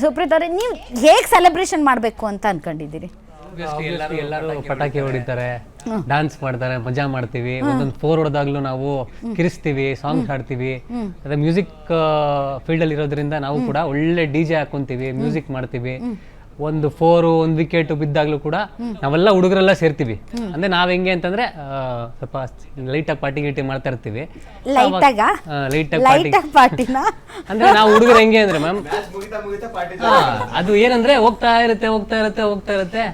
ಸುಪ್ರೀತ್ ಅವರೇ, ನೀವು ಹೇಗೆ ಸೆಲೆಬ್ರೇಷನ್ ಮಾಡಬೇಕು ಅಂತ ಅನ್ಕೊಂಡಿದ್ದೀರಿ? ಎಲ್ಲರೂ ಪಟಾಕಿ ಹೊಡಿತಾರೆ, ಡಾನ್ಸ್ ಮಾಡ್ತಾರೆ, ಮಜಾ ಮಾಡ್ತೀವಿ. ಒಂದೊಂದು 4 ಹೊಡೆದಾಗ್ಲೂ ನಾವು ಕಿರಿಸ್ತೀವಿ, ಸಾಂಗ್ಸ್ ಹಾಡ್ತೀವಿ. ಅದೇ ಮ್ಯೂಸಿಕ್ ಫೀಲ್ಡ್ ಅಲ್ಲಿ ಇರೋದ್ರಿಂದ ನಾವು ಕೂಡ ಒಳ್ಳೆ DJ ಹಾಕೊಂತೀವಿ, ಮ್ಯೂಸಿಕ್ ಮಾಡ್ತೀವಿ. ಒಂದು 4 ಒಂದು ವಿಕೆಟ್ ಬಿದ್ದಾಗ್ಲೂ ಕೂಡ ನಾವೆಲ್ಲ ಹುಡುಗರೆಲ್ಲ ಸೇರ್ತೀವಿ. ಅಂದ್ರೆ ನಾವ್ ಹೆಂಗೆ ಅಂತಂದ್ರೆ ಸ್ವಲ್ಪ ಲೈಟ್ ಆಗಿ ಪಾರ್ಟಿ ಗೀಟಿ ಮಾಡ್ತಾ ಇರ್ತೀವಿ. ಲೈಟ್ ಆಗಿ ಪಾರ್ಟಿನ ಅಂದ್ರೆ ನಾವು ಹುಡುಗರು ಹೆಂಗೆ ಅಂದ್ರೆ ಮ್ಯಾಮ್, ಅದು ಏನಂದ್ರೆ ಹೋಗ್ತಾ ಇರುತ್ತೆ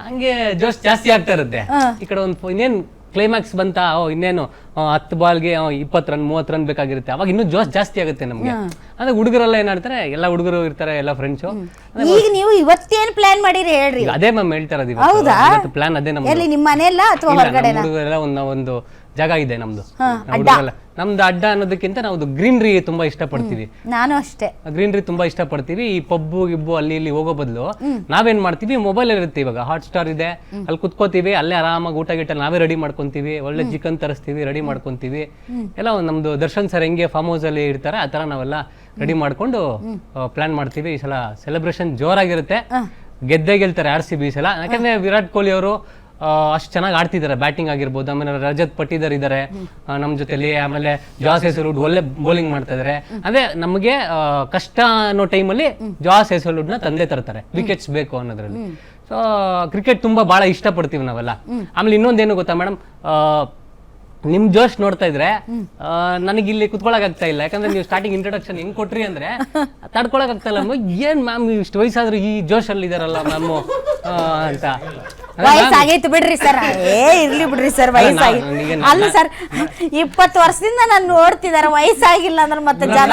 ಹಂಗೆ ಜೋಶ್ ಜಾಸ್ತಿ ಆಗ್ತಾ ಇರುತ್ತೆ. ಈ ಕಡೆ ಒಂದು ಇನ್ನೇನು ಕ್ಲೈಮ್ಯಾಕ್ಸ್ ಬಂತ, ಇನ್ನೇನು 10 ಬಾಲ್ಗೆ 20 ರನ್ 30 ರನ್ ಬೇಕಾಗಿರುತ್ತೆ. ಅವಾಗ ಇನ್ನೂ ಜೋಶ್ ಜಾಸ್ತಿ ಆಗುತ್ತೆ ನಮ್ಗೆ. ಅಂದ್ರೆ ಹುಡುಗರೆಲ್ಲ ಏನಾಡ್ತಾರೆ, ಎಲ್ಲ ಹುಡುಗರು ಇರ್ತಾರೆ, ಎಲ್ಲ ಫ್ರೆಂಡ್ಸು. ಈಗ ನೀವು ಇವತ್ತೇನು ಪ್ಲಾನ್ ಮಾಡಿರಿ ಹೇಳ್ರಿ? ಅದೇ ಮ್ಯಾಮ್ ಹೇಳ್ತಾ ಇರೋದು, ಇವತ್ತು ಪ್ಲಾನ್ ಅದೇ. ನಮ್ದು ನಿಮ್ಮ ಮನೆಯಲ್ಲ ಅಥವಾ ಹೊರಗಡೆ? ಹುಡುಗರೆಲ್ಲ ಒಂದು ಜಾಗ ಇದೆ ನಮ್ದು. ನಮ್ದು ಅಡ್ಡ ಅನ್ನೋದಕ್ಕಿಂತ ನಾವು ಗ್ರೀನ್ರಿ ತುಂಬಾ ಇಷ್ಟಪಡ್ತೀವಿ. ನಾನು ಅಷ್ಟೇ ಗ್ರೀನ್ರಿ ತುಂಬಾ ಇಷ್ಟಪಡ್ತೀವಿ. ಈ ಪಬ್ಬು ಗಿಬ್ಬು ಅಲ್ಲಿ ಇಲ್ಲಿ ಹೋಗೋ ಬದಲು ನಾವೇನ್ ಮಾಡ್ತೀವಿ, ಮೊಬೈಲ್ ಇರುತ್ತೆ, ಇವಾಗ Hotstar ಇದೆ, ಅಲ್ಲಿ ಕುತ್ಕೋತೀವಿ, ಅಲ್ಲೇ ಆರಾಮಾಗಿ ಊಟ ಗಿಟ್ಟ ನಾವೇ ರೆಡಿ ಮಾಡ್ಕೊಂತೀವಿ. ಒಳ್ಳೆ ಚಿಕನ್ ತರಿಸ್ತೀವಿ, ರೆಡಿ ಮಾಡ್ಕೊಂತೀವಿ. ಎಲ್ಲ ನಮ್ದು ದರ್ಶನ್ ಸರ್ ಹೆಂಗೆ ಫಾರ್ಮ್ ಹೌಸ್ ಅಲ್ಲಿ ಇರ್ತಾರೆ ಆ ತರ ನಾವೆಲ್ಲ ರೆಡಿ ಮಾಡ್ಕೊಂಡು ಪ್ಲಾನ್ ಮಾಡ್ತೀವಿ. ಈ ಸಲ ಸೆಲೆಬ್ರೇಷನ್ ಜೋರಾಗಿರುತ್ತೆ. ಗೆದ್ದೇ ಗೆಲ್ತಾರೆ RCB ಈ ಸಲ. ಯಾಕಂದ್ರೆ ವಿರಾಟ್ ಕೊಹ್ಲಿ ಅವರು ಅಷ್ಟು ಚೆನ್ನಾಗಿ ಆಡ್ತಿದ್ದಾರೆ, ಬ್ಯಾಟಿಂಗ್ ಆಗಿರ್ಬೋದು. ಆಮೇಲೆ ರಜತ್ ಪಟ್ಟಿದಾರ್ ಇದ್ದಾರೆ ನಮ್ಮ ಜೊತೆಲಿ. ಆಮೇಲೆ ಜಾಸ್ ಹೇಸಲ್ವುಡ್ ಒಳ್ಳೆ ಬೌಲಿಂಗ್ ಮಾಡ್ತಾ ಇದಾರೆ. ಅಂದ್ರೆ ನಮಗೆ ಕಷ್ಟ ಅನ್ನೋ ಟೈಮಲ್ಲಿ ಜಾಸ್ ಹೇಸಲ್ವುಡ್ ನ ತಂದೆ ತರ್ತಾರೆ, ವಿಕೆಟ್ಸ್ ಬೇಕು ಅನ್ನೋದ್ರಲ್ಲಿ. ಸೊ ಕ್ರಿಕೆಟ್ ತುಂಬಾ ಬಹಳ ಇಷ್ಟಪಡ್ತೀವಿ ನಾವೆಲ್ಲ. ಆಮೇಲೆ ಇನ್ನೊಂದೇನು ಗೊತ್ತಾ ಮೇಡಮ್, ನಿಮ್ ಜೋಶ್ ನೋಡ್ತಾ ಇದ್ರೆ ನನಗೆ ಇಲ್ಲಿ ಕುತ್ಕೊಳಕ್ ಆಗ್ತಾ ಇಲ್ಲ. ಯಾಕಂದ್ರೆ ನೀವು ಸ್ಟಾರ್ಟಿಂಗ್ ಇಂಟ್ರೊಡಕ್ಷನ್ ಹೆಂಗ್ ಕೊಟ್ರಿ ಅಂದ್ರೆ ತಡ್ಕೊಳಕ್ ಆಗ್ತಾ ಇಲ್ಲ. ಏನ್ ಮ್ಯಾಮ್ ಇಷ್ಟು ವಯಸ್ಸಾದ್ರೂ ಈ ಜೋಶ್ ಅಲ್ಲಿ ಇದಾರಲ್ಲ ಮ್ಯಾಮ್ ಅಂತ. ವಯಸ್ಸಾಗೈತು ಬಿಡ್ರಿ ಸರ್, ಇರ್ಲಿ ಬಿಡ್ರಿ ಸರ್, ವಯಸ್ಸಾಗಿ ಅಲ್ಲ ಸರ್, 20 ವರ್ಷದಿಂದ ನಾನು ನೋಡ್ತಿದಾರೆ, ವಯಸ್ಸಾಗಿಲ್ಲ ಅಂದ್ರೆ ಮತ್ತೆ ಜನ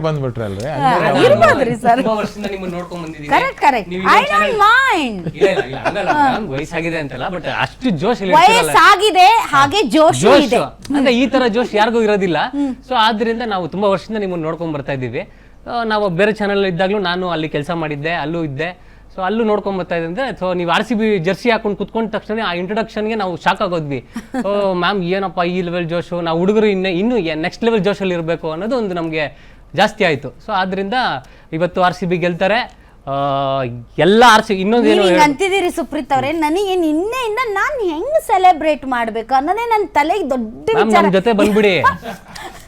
ಬಂದ್ಬಿಟ್ರಲ್ರಿ. ಇರ್ಬೋದ್ರಿ ಸರ್, ನೋಡ್ಕೊಂಡ್ ಬಂದಿದ್ದೀವಿ. Correct correct, I don't mind. ವಯಸ್ಸಾಗಿದೆ ಅಂತಲ್ಲ, ಬಟ್ ಅಷ್ಟು ಜೋಶ್ ವಯಸ್ಸಾಗಿದೆ, ಹಾಗೆ ಜೋಶ್ ಇದೆ. ಅಂದ್ರೆ ಈ ತರ ಜೋಶ್ ಯಾರಿಗೂ ಇರೋದಿಲ್ಲ. ಸೊ ಆದ್ರಿಂದ ನಾವು ತುಂಬಾ ವರ್ಷದಿಂದ ನಿಮ್ಮನ್ನ ನೋಡ್ಕೊಂಡ್ ಬರ್ತಾ ಇದ್ದೀವಿ. ನಾವು ಬೇರೆ ಚಾನಲ್ ಇದ್ದಾಗ್ಲೂ ನಾನು ಅಲ್ಲಿ ಕೆಲಸ ಮಾಡಿದ್ದೆ, ಅಲ್ಲೂ ಇದ್ದೆ. ಸೊ ಅಲ್ಲೂ ನೋಡ್ಕೊಂಡ್ ಬರ್ತಾ ಇದ್ದೆ. ಸೊ ನೀವು RCB ಜರ್ಸಿ ಹಾಕೊಂಡು ಕುತ್ಕೊಂಡ ತಕ್ಷಣ ಆ ಇಂಟ್ರೊಡಕ್ಷನ್ಗೆ ನಾವು ಶಾಕ್ ಆಗೋದ್ವಿ. ಮ್ಯಾಮ್ ಏನಪ್ಪ ಈ ಲೆವೆಲ್ ಜೋಶು, ನಾವು ಹುಡುಗರು ಇನ್ನೂ ನೆಕ್ಸ್ಟ್ ಲೆವೆಲ್ ಜೋಶಲ್ಲಿ ಇರಬೇಕು ಅನ್ನೋದು ಒಂದು ನಮಗೆ ಜಾಸ್ತಿ ಆಯಿತು. ಸೊ ಆದ್ರಿಂದ ಇವತ್ತು RCB ಗೆಲ್ತಾರೆ. ಎಲ್ಲ ಇನ್ನೊಂದೇನು ಅಂತಿದ್ದೀರಿ ಸುಪ್ರೀತ್ ಅವರೇ, ನನಗೆ ನಿನ್ನೆಯಿಂದ ನಾನು ಹೆಂಗ್ ಸೆಲೆಬ್ರೇಟ್ ಮಾಡ್ಬೇಕು ಅನ್ನೋದೇ ನನ್ನ ತಲೆಗೆ ದೊಡ್ಡ ನಮ್ಮ ಜೊತೆ ಬಂದ್ಬಿಡಿ.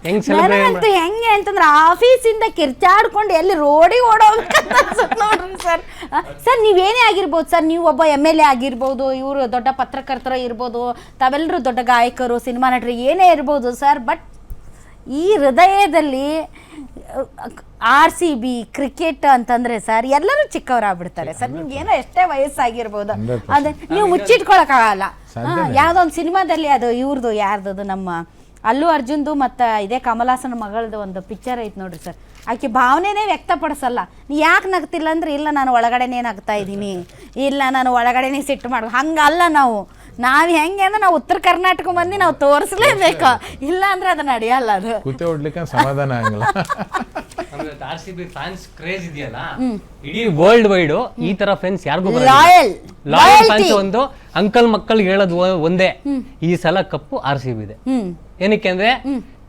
ಹೆಂಗ್ ಹೆಂಗೆ ಅಂತಂದ್ರೆ ಆಫೀಸಿಂದ ಕಿರ್ಚಾಡ್ಕೊಂಡು ಎಲ್ಲಿ ರೋಡಿಗೆ ಓಡೋಗ್ಬೇಕಂತ ನೋಡ್ರಿ ಸರ್. ಸರ್ ನೀವೇನೇ ಆಗಿರ್ಬೋದು ಸರ್, ನೀವು ಒಬ್ಬ MLA ಆಗಿರ್ಬೋದು, ಇವರು ದೊಡ್ಡ ಪತ್ರಕರ್ತರು ಇರ್ಬೋದು, ತಾವೆಲ್ಲರೂ ದೊಡ್ಡ ಗಾಯಕರು, ಸಿನಿಮಾ ನಟರು, ಏನೇ ಇರ್ಬೋದು ಸರ್. ಬಟ್ ಈ ಹೃದಯದಲ್ಲಿ RCB ಕ್ರಿಕೆಟ್ ಅಂತಂದ್ರೆ ಸರ್ ಎಲ್ಲರೂ ಚಿಕ್ಕವರಾಗ್ಬಿಡ್ತಾರೆ ಸರ್. ನಿಮ್ಗೆ ಏನೋ ಎಷ್ಟೇ ವಯಸ್ಸಾಗಿರ್ಬೋದು, ಅದೇ ನೀವು ಮುಚ್ಚಿಟ್ಕೊಳಕ್ಕಾಗಲ್ಲ. ಯಾವುದೋ ಒಂದು ಸಿನಿಮಾದಲ್ಲಿ ಅದು ಇವ್ರದ್ದು ಯಾರ್ದು, ನಮ್ಮ ಅಲ್ಲು ಅರ್ಜುನ್ದು ಮತ್ತು ಇದೇ ಕಮಲ್ ಹಾಸನ್ ಮಗಳದ್ದು ಒಂದು ಪಿಕ್ಚರ್ ಐತೆ ನೋಡ್ರಿ ಸರ್. ಆಕೆ ಭಾವನೆನೇ ವ್ಯಕ್ತಪಡಿಸಲ್ಲ. ನೀ ಯಾಕೆ ನಗ್ತಿಲ್ಲ ಅಂದ್ರೆ, ಇಲ್ಲ ನಾನು ಒಳಗಡೆನೇ ನಗ್ತಾ ಇದ್ದೀನಿ, ಇಲ್ಲ ನಾನು ಒಳಗಡೆನೇ ಸಿಟ್ಟು ಮಾಡ, ಹಂಗಲ್ಲ. ನಾವು ಹೆಂಗೆ ಅಂದ್ರೆ ನಾವು ಉತ್ತರ ಕರ್ನಾಟಕ ಮಂದಿ ನಾವು ತೋರಿಸ್ಲೇಬೇಕು, ಇಲ್ಲ ಅಂದ್ರೆ ಅದು ನಡೆಯಲ್ಲ. ಅದು ಕೂತೆ ಹೊಡ್ಲಿಕ್ಕೆ ಸಮಾಧಾನ ಆಗಲ್ಲ. RCB ಫ್ಯಾನ್ಸ್ ಕ್ರೇಜ್ ಇದೆಯಲ್ಲ, ಇಡೀ ವರ್ಲ್ಡ್ ವೈಡ್ ಈ ತರ ಫ್ಯಾನ್ಸ್ ಯಾರಿಗೂ ಲಾಯಲ್ ಫ್ಯಾನ್ಸ್. ಒಂದು ಅಂಕಲ್ ಮಕ್ಕಳಿಗೆ ಹೇಳೋದು ಒಂದೇ, ಈ ಸಲ ಕಪ್ಪು RCB ಇದೆ. ಏನಕ್ಕೆ ಅಂದ್ರೆ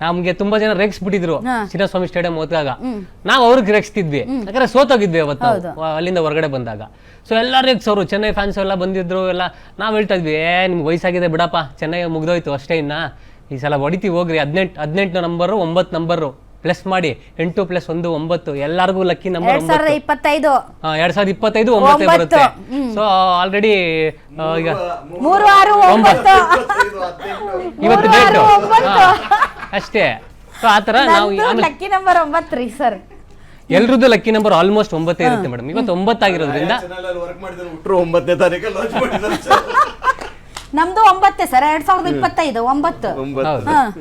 ನಮ್ಗೆ ತುಂಬಾ ಜನ ರೇಗಿಸ್ಬಿಟ್ಟಿದ್ರು ಚಿನ್ನಸ್ವಾಮಿ ಸ್ಟೇಡಿಯಂ ಹೋದಾಗ. ನಾವು ಅವ್ರಿಗೆ ರೇಗಿಸ್ತಿದ್ವಿ, ಯಾಕಂದ್ರೆ ಸೋತೋಗಿದ್ವಿ ಅವತ್ತು ಅಲ್ಲಿಂದ ಹೊರಗಡೆ ಬಂದಾಗ. ಸೊ ಎಲ್ಲ ರೇಗಿಸೋರು, ಚೆನ್ನೈ ಫ್ಯಾನ್ಸ್ ಎಲ್ಲ ಬಂದಿದ್ರು. ಎಲ್ಲ ನಾವ್ ಹೇಳ್ತಾ ಇದ್ವಿ, ನಿಮ್ಗೆ ವಯಸ್ಸಾಗಿದೆ ಬಿಡಪ್ಪ, ಚೆನ್ನೈ ಮುಗ್ದೋಯ್ತು ಅಷ್ಟೇ, ಇನ್ನ ಈ ಸಲ ಹೊಡಿತೀವಿ ಹೋಗ್ರಿ. 18 ನಂಬರು 9 ನಂಬರು ಪ್ಲಸ್ ಮಾಡಿ, 8 + 1 9, ಎಲ್ಲರಿಗೂ ಲಕ್ಕಿ ನಂಬರ್ 2025 9 ಬರುತ್ತೆ. ಸೊ ಆಲ್ರೆಡಿ ಈಗ 3-6-9 ಇವತ್ತು ಡೇಟ್ ಅಷ್ಟೇ. ಸೊ ಆತರ ನಾವು ಲಕ್ಕಿ ನಂಬರ್ 9 ರೀ ಸರ್. ಎಲ್ರದ್ದು ಲಕ್ಕಿ ನಂಬರ್ ಆಲ್ಮೋಸ್ಟ್ 9 ಇರುತ್ತೆ ಮೇಡಮ್. ಇವತ್ತು 9 ಆಗಿರೋದ್ರಿಂದ ನಮ್ದು 9 ಸರ್, 2025 9.